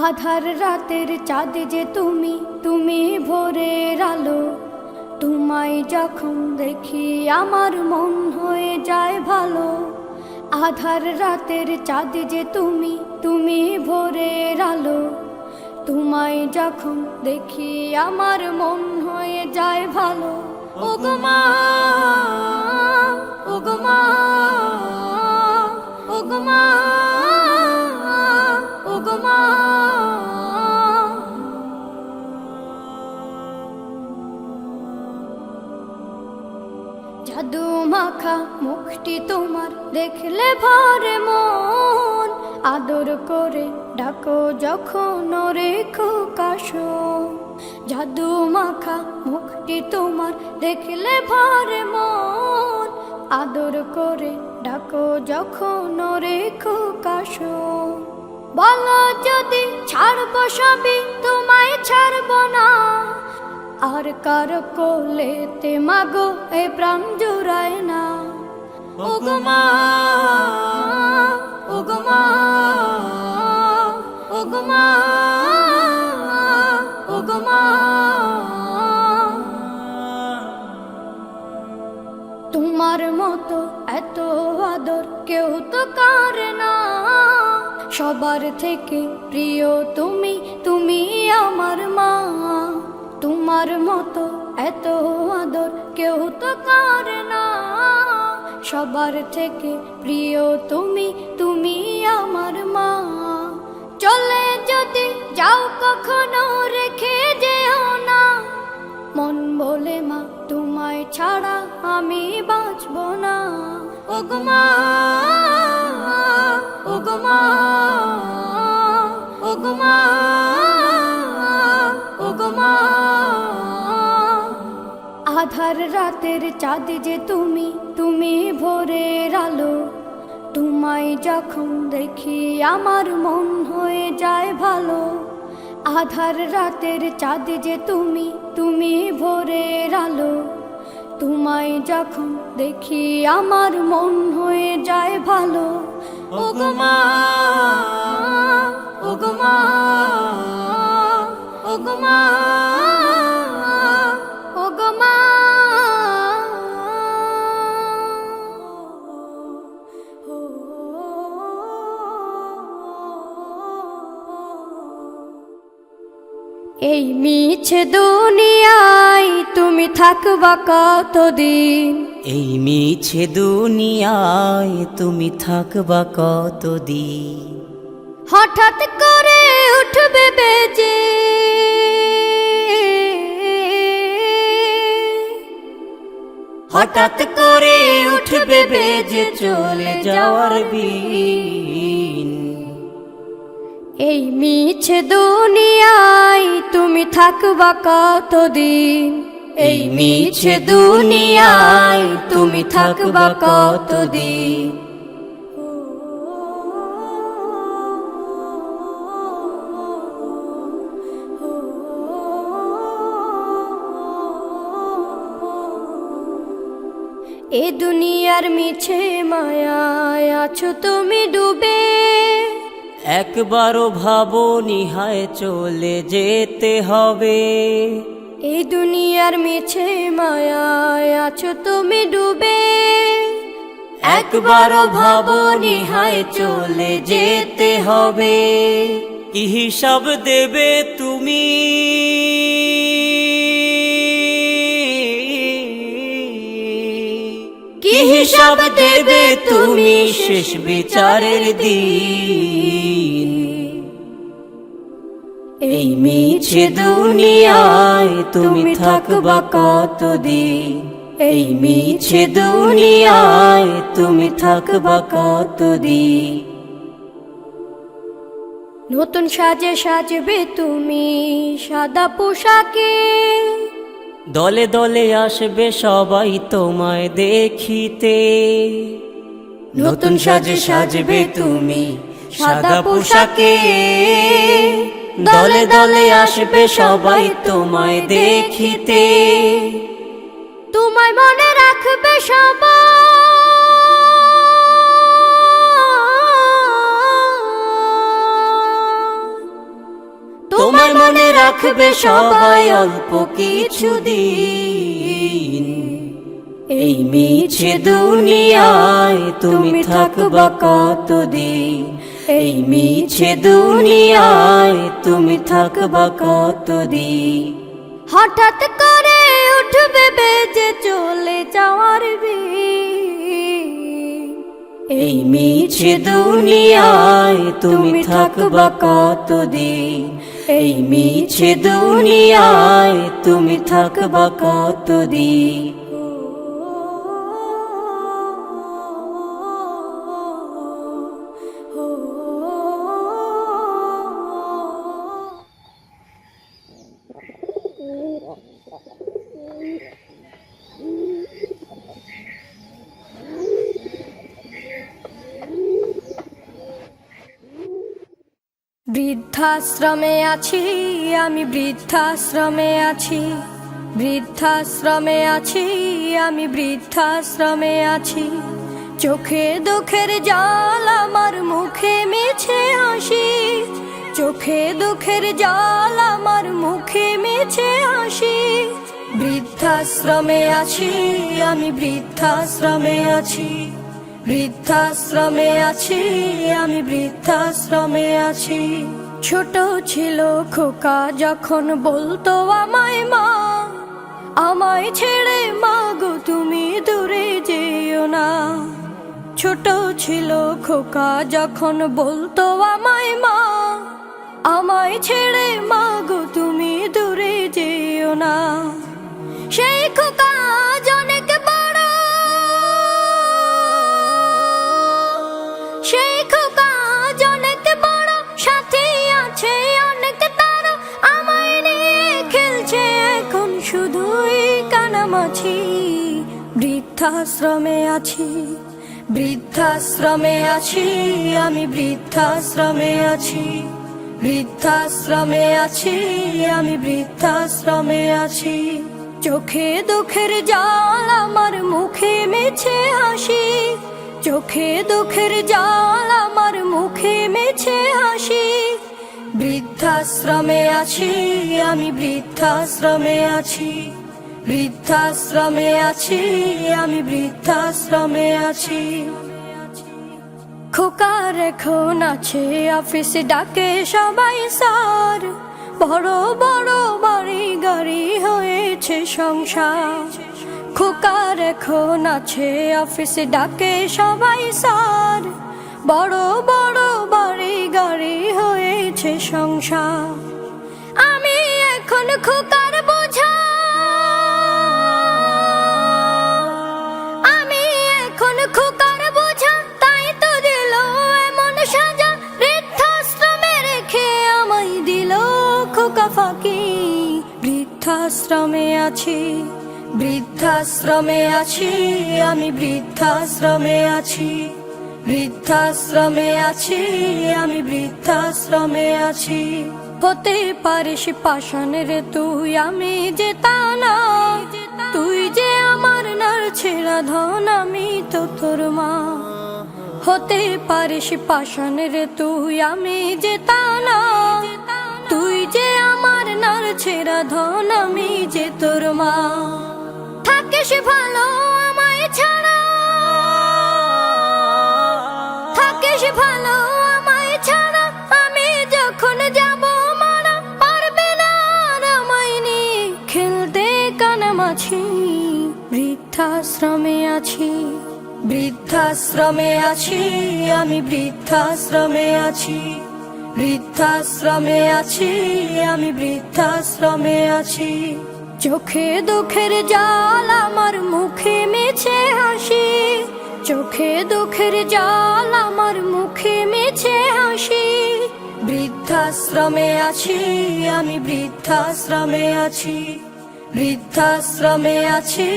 আধার রাতের চাঁদ যে তুমি, তুমি ভোরের আলো। তোমায় যখন দেখি আমার মন হয়ে যায় ভালো। আধার রাতের চাঁদ যে তুমি, তুমি ভোরের আলো। তোমায় যখন দেখি আমার মন হয়ে যায় ভালো। ওগো মা, ওগো মা, ওগো মা, ওগো মা। জাদু মাখা মুখটি তোমার দেখলে ভরে মন। আদর করে ডাকো যখন ওরে খোকাশো। জাদু মাখা মুখটি তোমার দেখলে ভরে মন। আদর করে ডাকো যখন ওরে খোকাশো। বলো যদি ছাড়বো সবই, তোমায় ছাড়বো না। আর কার কোলেতে মাগো এ প্রাণ জুড়ায় না। ওগো মা, ওগো মা, ওগো মা, ওগো মা। তোমার মতো এত আদর কেউ তো করে না। সবার থেকে প্রিয় তুমি, তুমি আমার মা। তোমার মতো এত আদর কেউ তো করে না। সবার থেকে প্রিয় তুমি, তুমি আমার মা। চলে যদি যাও কখনো রেখে যেও না। মন বলে মা তোমায় ছাড়া আমি বাঁচব না। ওগো মা, ওগো মা, ওগো মা, ওগো মা। আধার রাতের চাঁদ যে তুমি, তুমি ভোরের আলো। তোমায় যখন দেখি আমার মন হয়ে যায় ভালো। আধার রাতের চাঁদ যে তুমি, তুমি ভোরের আলো। তোমায় যখন দেখি আমার মন হয়ে যায় ভালো। ওগো মা, ওগো মা, ওগো মা, ওগো মা। এই মিছে দুনিয়ায় তুমি থাকবা কতদিন। এই মিছে দুনিয়ায় তুমি থাকবা কতদিন। হঠাৎ করে উঠবে বেজে হঠাৎ করে উঠবে বেজে চলে যাওয়ার বিন। এই মিছে দুনিয়ায় তুমি থাকবা কতদিন। এই মিছে দুনিয়ায় তুমি থাকবা কতদিন। এ দুনিয়ার মিছে মায়ায় আছো তুমি ডুবে। একবারও ভাবো নিহায় চলে যেতে হবে। এই দুনিয়ার মিছে মায়ায় আছো তুমি ডুবে। একবারও ভাবো নিহায় চলে যেতে হবে। কি হিসাব দেবে তুমি, কি হিসাব দেবে তুমি শেষ বিচারের দিন। এই মিছে দুনিয়ায় তুমি থাকবা কতদিন। এই মিছে দুনিয়ায় তুমি থাকবা কতদিন। নতুন সাজে সাজবে তুমি সাদা পোশাকে। দলে দলে আসবে সবাই তোমায় দেখিতে। নতুন সাজে সাজবে তুমি সাদা পোশাকে। দলে দলে আসবে সবাই তোমায় দেখিতে। তোমায় মনে রাখবে সবাই। থাকবে সবাই অল্প কিছুদিন। এই মিছে দুনিয়ায় তুমি থাকবা কতদিন, এই মিছে দুনিয়ায় তুমি থাকবা কতদিন। হঠাৎ করে উঠবে বেজে চলে যাওয়ার বিন, এই মিছে দুনিয়ায় তুমি থাকবা কতদিন, এই মিছে দুনিয়ায় তুমি থাকবা কতদিন। বৃদ্ধাশ্রমে আছি আমি, বৃদ্ধাশ্রমে আছি, বৃদ্ধাশ্রমে আছি আমি, বৃদ্ধাশ্রমে আছি। চোখে দুঃখের জল আমার, মুখে মিছে হাসি, চোখে দুঃখের জল আমার, মুখে মিছে হাসি। বৃদ্ধাশ্রমে আছি আমি, বৃদ্ধাশ্রমে আছি, বৃদ্ধাশ্রমে আছি আমি, বৃদ্ধাশ্রমে আছি। ছোট ছিল খোকা যখন বলতো আমায় মা, আমায় ছেড়ে মা গো তুমি দূরে যেও না। ছোট ছিল খোকা যখন বলতো আমায় মা, আমায় ছেড়ে মা গো তুমি দূরে যেও না। সেই খোকা অনেক বড়, সেই খোকা অনেক বড়, সাথে আছে অনেক তার, আমায় নিয়ে খেলছে এখন শুধুই কানামাছি। বৃদ্ধাশ্রমে আছি, বৃদ্ধাশ্রমে আছি আমি, বৃদ্ধাশ্রমে আছি, বৃদ্ধাশ্রমে আছি আমি, বৃদ্ধাশ্রমে আছি। চোখে দুঃখের জল আমার, মুখে মিছে হাসি, চোখে দুঃখের জল আমার, মুখে মিছে হাসি। বৃদ্ধাশ্রমে আছি আমি, বৃদ্ধাশ্রমে আছি, বৃদ্ধাশ্রমে আছি আমি, বৃদ্ধাশ্রমে আছি। খোকার এখন আছে অফিসে, ডাকে সবাই স্যার, বড় বড় বাড়ি গাড়ি হয়েছে সংসার। খোকার এখন আছে অফিসে, ডাকে সবাই স্যার, বড় বড় বাড়ি গাড়ি হয়েছে সংসার। আমি এখন খোকার বোঝা, আমি এখন খোকার বোঝা, তাই তো দিল এমন সাজা। বৃদ্ধাশ্রমে রেখে আমায় দিল খোকা ফাঁকি। বৃদ্ধাশ্রমে আছি, বৃদ্ধাশ্রমে আছি আমি, বৃদ্ধাশ্রমে আছি, বৃদ্ধাশ্রমে আছি আমি, বৃদ্ধাশ্রমে আছি। হতে পারিস পাষাণের তুই, আমি যে তা না, তুই যে আমার নাড়ছেড়া ধন, আমি তো তোর মা। হতে পারিস পাষাণের তুই, আমি যে তা না, তুই যে আমার নাড়ছেড়া ধন, আমি যে তোর মা। থাকিস ভালো আমায় ছাড়া, থাকিস ভালো আমায় ছাড়া, আমি যখন যাব মারা, পারবে না আর আমায় নিয়ে খেলতে কানামাছি। বৃদ্ধাশ্রমে আছি, বৃদ্ধাশ্রমে আছি আমি, বৃদ্ধাশ্রমে আছি, বৃদ্ধাশ্রমে আছি আমি, বৃদ্ধাশ্রমে আছি। চোখে দুঃখের জল আমার, মুখে মিছে হাসি, চোখে দুঃখের জল আমার, মুখে মিছে হাসি। বৃদ্ধাশ্রমে আছি আমি, বৃদ্ধাশ্রমে আছি, বৃদ্ধাশ্রমে আছি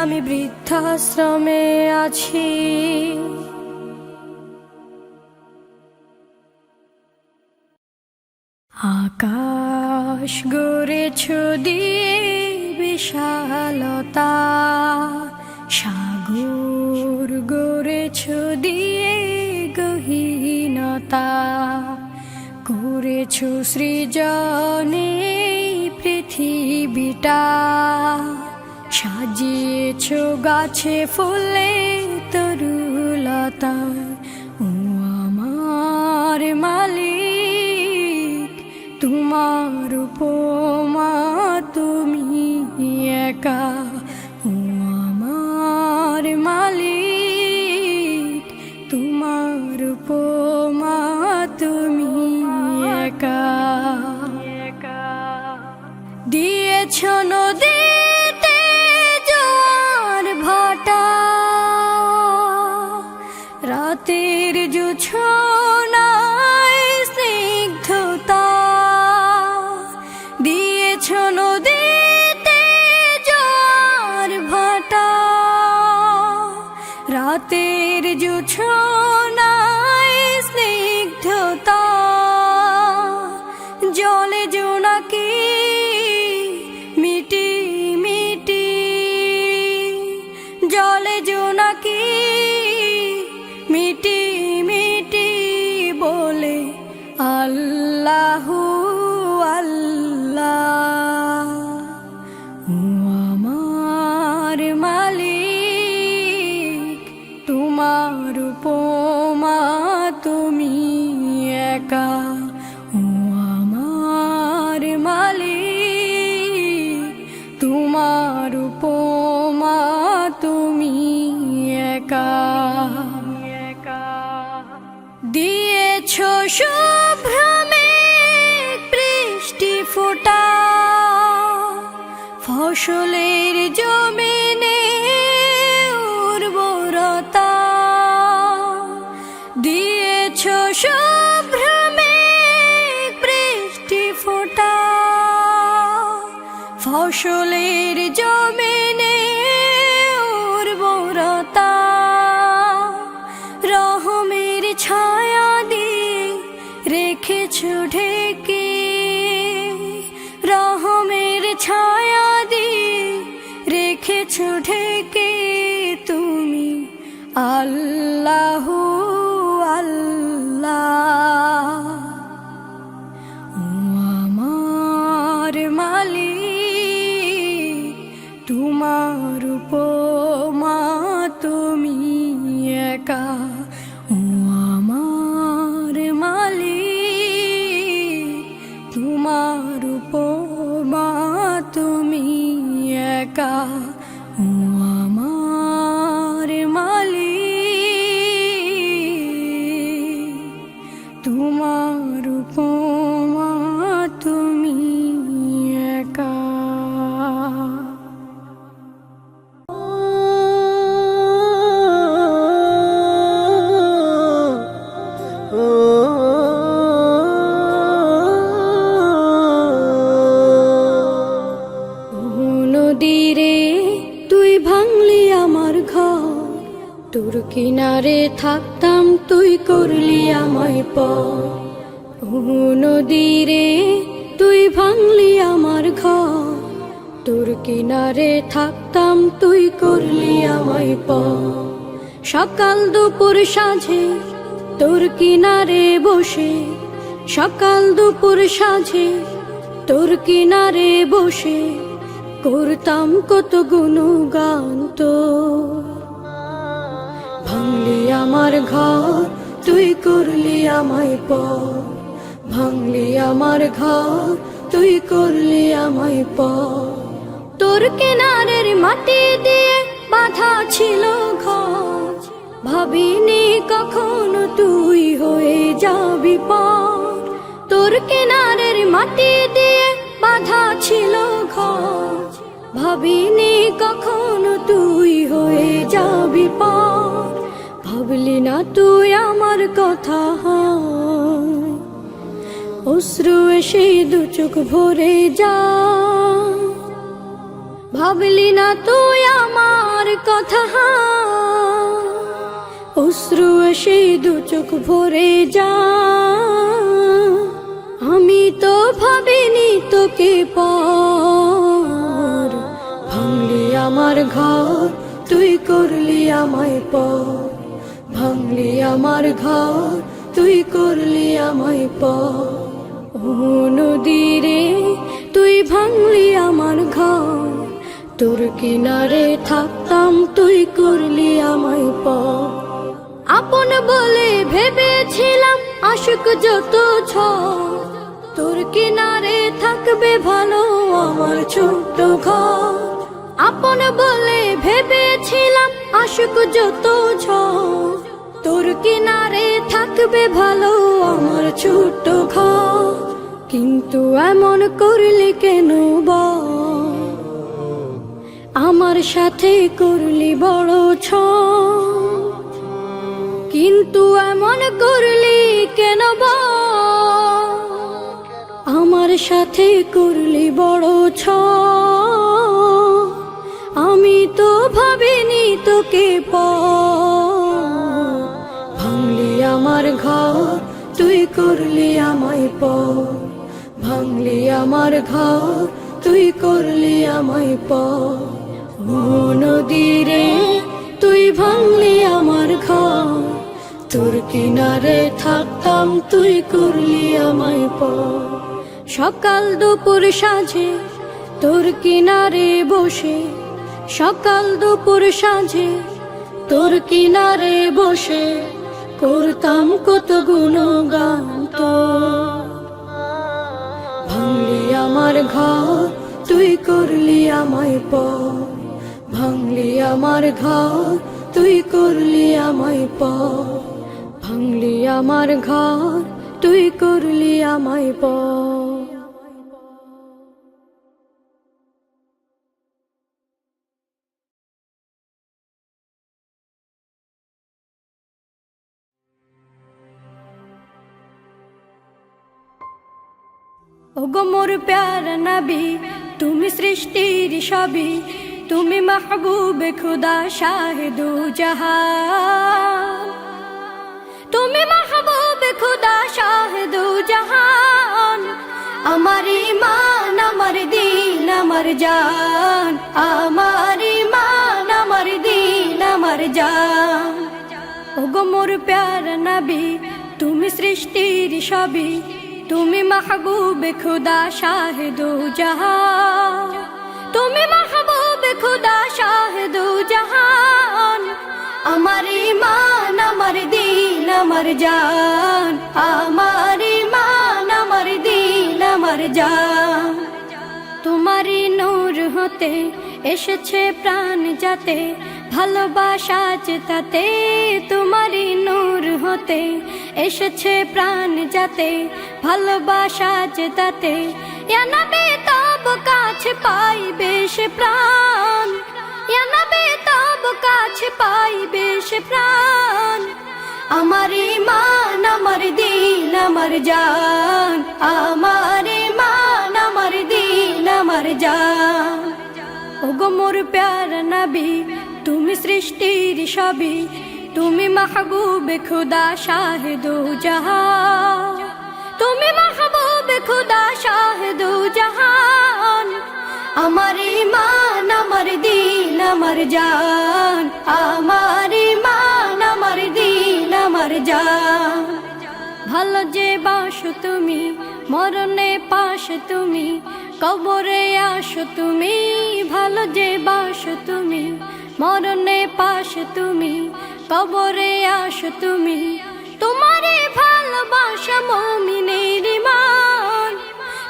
আমি, বৃদ্ধাশ্রমে আছি। আকাশ গড়েছ দিয়ে বিশালতা, সাগর গড়েছ দিয়ে গহীনতা, করেছ সৃজনে পৃথিবীটা সাজিয়েছ গাছে ফুলে তরুলতায়। ও আমার মালিক, তোমার উপমা তুমি একা। ও আমার মালিক, তোমার উপমা তুমি একা। দিয়েছ নদীতে জোয়ার ভাটা, রাতের জোছনায় স্নিগ্ধতা। দিয়েছ নদীতে জোয়ার ভাটা, রাতের জোছনায় স্নিগ্ধতা। জলে জোনাকি মিটি মিটি, জলে জোনাকি মিটি মিটি বলে আল্লাহু আল্লাহ। ও আমার মালিক, তোমার উপমা তুমি একা। ও আমার মালিক, তোমার উপমা তুমি একা। দিয়েছ শুভ্রমে বৃষ্টি ফোঁটা, ফসলের জমিনে উর্বরতা। দিয়েছ শুভ্রমে বৃষ্টি ফোঁটা, ফসলের জমিনে উর্বরতা। রহমের ছায়া দিয়ে রেখেছ ঢেকে, রহমের ছায়া দিয়ে রেখেছ ঢেকে। তুমি আল্লাহু আল্লাহ। ও আমার মালিক, তোমার উপমা তুমি একা। ও আমার মালিক, তোমার উপমা তুমি একা। ও আমার মালিক, তোমার উপমা তুমি একা। নদীরে তুই ভাঙলি আমার ঘর, তোর কিনারে থাকতাম তুই করলি আমায় পর। ও নদীরে তুই ভাঙলি আমার ঘর, তোর কিনারে থাকতাম তুই করলি আমায় পর। সকাল দুপুর সাঁঝে তোর কিনারে বসে, সকাল দুপুর সাঁঝে তোর কিনারে বসে করতাম কত গুণগান তোর। ভাঙলি আমার ঘর, তুই করলি আমায় পর। ভাঙলি আমার ঘর, তুই করলি আমায় পর। তোর কিনারের মাটি দিয়ে বাঁধা ছিল ঘর, ভাবিনি কখনো তুই হয়ে যাবি পার। তোর কিনারের মাটি দিয়ে বাঁধা ছিল ঘর, ভাবিনি কখনো তুই হয়ে যাবি পার। ভাবলি না তুই আমার কথা, অশ্রু এসে দু চোখ ভরে যা। ভাবলি না তুই আমার কথা, অশ্রু এসে দু চোখ ভরে যা। আমি তো ভাবিনি তোকে পর। ভাঙলি আমার ঘর, তুই করলি আমায় পর। ভাঙলি আমার ঘর, তুই করলি আমায় পর। ও নদীরে তুই ভাঙলি আমার ঘর, তোর কিনারে থাকতাম তুই করলি আমায় পর। আপন বলে ভেবেছিলাম আশুক যত ঝড়, তোর কিনারে থাকবে ভালো আমার ছোট্ট ঘর। আপন বলে ভেবেছিলাম আশুক যত ঝড়, তোর কিনারে থাকবে ভালো আমার ছোট্ট ঘর। কিন্তু এমন করলি কেন বল, আমার সাথে করলি বড় ছল। কিন্তু এমন করলি কেন বল, আমার সাথে করলি বড় ছল। আমি তো ভাবিনি তোকে পর, ভাঙলি আমার ঘর তুই করলি আমায় পর। ভাঙলি আমার ঘর তুই করলি আমায় পর। ও নদী রে তুই ভাঙলি আমার ঘর, তোর কিনারে থাকতাম তুই করলি আমায় পর। সকাল দুপুর সাঁঝে তোর কিনারে বসে, সকাল দুপুর সাঁঝে তোর কিনারে বসে করতাম কত গুণগান তোর। ভাঙলি আমার ঘর তুই করলি আমায় পর। ভাঙলি আমার ঘর তুই করলি আমায় পর। ভাঙলি আমার ঘর তুই করলি আমায় পর। ওগো মোর প্যারা নবী, তুমি সৃষ্টির সবই, তুমি মাহবুবে খুদা শাহিদু জাহান। তুমি মাহবুবে খুদা শাহিদু জাহান। আমার ঈমান আমার দিন আমার জান, আমার ঈমান আমার দিন আমার জান। ওগো মোর প্যারা নবী, তুমি সৃষ্টির সবই, তুমি মাহবুবে খুদা শাহিদু জাহান। তুমি মাহবুবে খুদা শাহিদু জাহান। আমার ঈমান আমার দিন আমার জান, আমার ঈমান আমার দিন আমার জান। তোমারই নূর হতে এসেছে প্রাণ যাতে, ভালোবাসা চেতাতে। তোমারই নূর হতে এসেছে প্রাণ যাতে, ভালোবাসা চেতাতে। ইয়া নবী তব কাছে পাইবে সে প্রাণ, ইয়া নবী তব কাছে পাইবে সে প্রাণ। আমার ঈমান আমার দিন আমার জান, আমার ঈমান আমার দিন আমার জান। ওগো মোর প্যারা নবী, তুমি সৃষ্টির সবই, তুমি মাহবুবে খুদা শাহিদু জাহান। তুমি মাহবুবে খুদা শাহিদু জাহান। আমার ঈমান আমার দিন আমার জান, আমার ঈমান আমার দিন আমার জান। ভালো যে বাসো তুমি, মরণে পাশে তুমি, কবরে আসো তুমি। ভালো যে বাসো তুমি, মরণে পাশে তুমি, কবরে আসো তুমি। তোমারে ভালোবাসা মুমিনের ঈমান,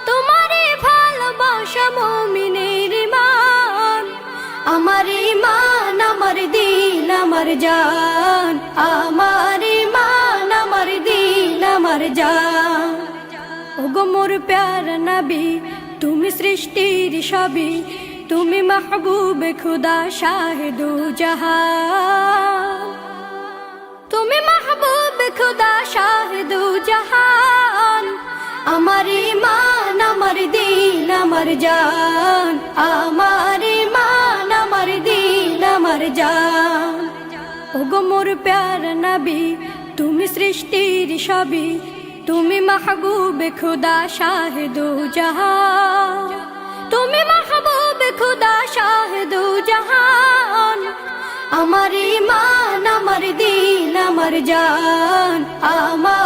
তোমারে ভালোবাসা মুমিনের ঈমান। আমার ঈমান আমার দিন আমার জান, আমার ঈমান আমার দিন আমার জান। ওগো মোর প্যারা নবী, তুমি সৃষ্টির সবই, তুমি মাহবুবে খুদা শাহিদু জাহান। তুমি মাহবুবে খুদা শাহিদু জাহান। আমার ঈমান আমার দিন আমার জান, আমার ঈমান আমার দিন আমার জান। ওগো মোর প্যারা নবী, তুমি সৃষ্টির সবই, তুমি মাহবুবে খুদা শাহিদু জাহান। তুমি মাহবুবে খুদা শাহিদু জাহান। আমার ঈমান আমার দিন আমার জান, আমার